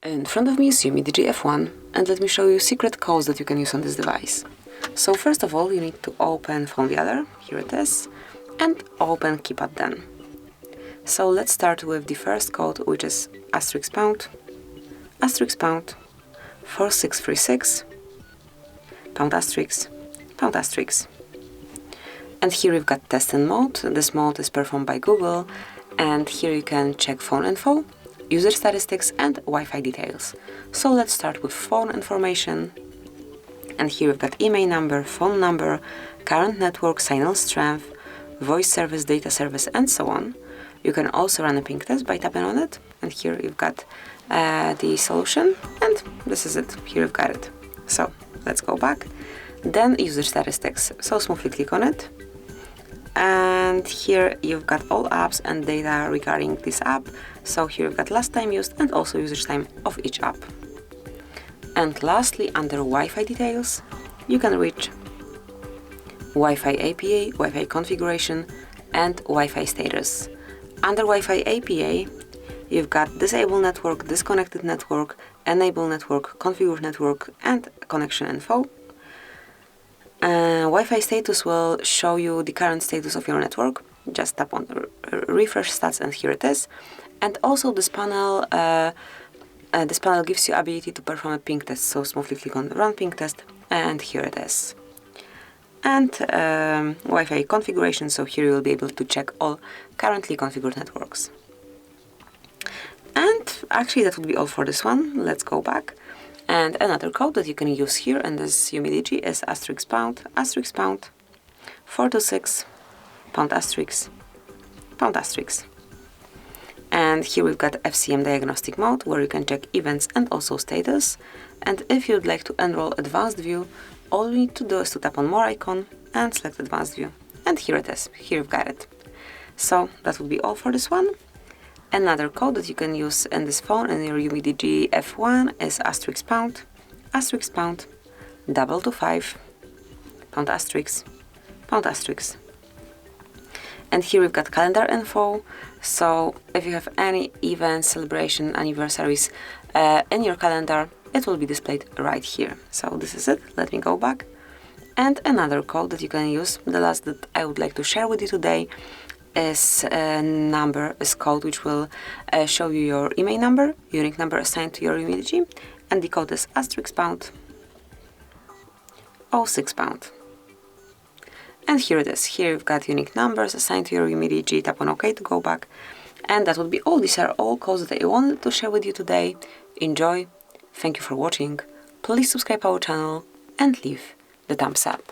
In front of me is UMIDIGI F1, and let me show you secret codes that you can use on this device. So first of all, you need to open Phone Reader, here it is, and open Keypad then. So let's start with the first code, which is *##, *4636, #*#. And here we've got testing mode. This mode is performed by Google, and here you can check phone info, user statistics, and Wi-Fi details. So let's start with phone information. And here we've got email number, phone number, current network, signal strength, voice service, data service, and so on. You can also run a ping test by tapping on it. And here you've got the solution, and this is it. Here you've got it. So let's go back. Then user statistics. So smoothly click on it. And here you've got all apps and data regarding this app. So here you've got last time used and also usage time of each app. And lastly, under Wi-Fi details, you can reach Wi-Fi APA, Wi-Fi configuration, and Wi-Fi status. Under Wi-Fi APA, you've got disable network, disconnected network, enable network, configure network, and connection info. Wi-Fi status will show you the current status of your network. Just tap on refresh stats, and here it is. And also this panel gives you ability to perform a ping test. So smoothly click on run ping test, and here it is. And Wi-Fi configuration. So here you will be able to check all currently configured networks. And actually that would be all for this one. Let's go back. And another code that you can use here in this UMIDIGI is *##, *426, #*#. And here we've got FCM diagnostic mode, where you can check events and also status. And if you'd like to enroll advanced view, all you need to do is to tap on more icon and select advanced view. And here it is. Here you've got it. So that would be all for this one. Another code that you can use in this phone in your UMIDIGI F1 is *##, *225, ***. And here we've got calendar info. So if you have any events, celebration, anniversaries in your calendar, it will be displayed right here. So this is it. Let me go back. And another code that you can use, the last that I would like to share with you today, is code which will show you your email number, unique number assigned to your UMIDIGI, and the code is *##, 06#. And here it is. Here you've got unique numbers assigned to your UMIDIGI. Tap on OK to go back. And that would be all. These are all codes that I wanted to share with you today. Enjoy. Thank you for watching. Please subscribe our channel and leave the thumbs up.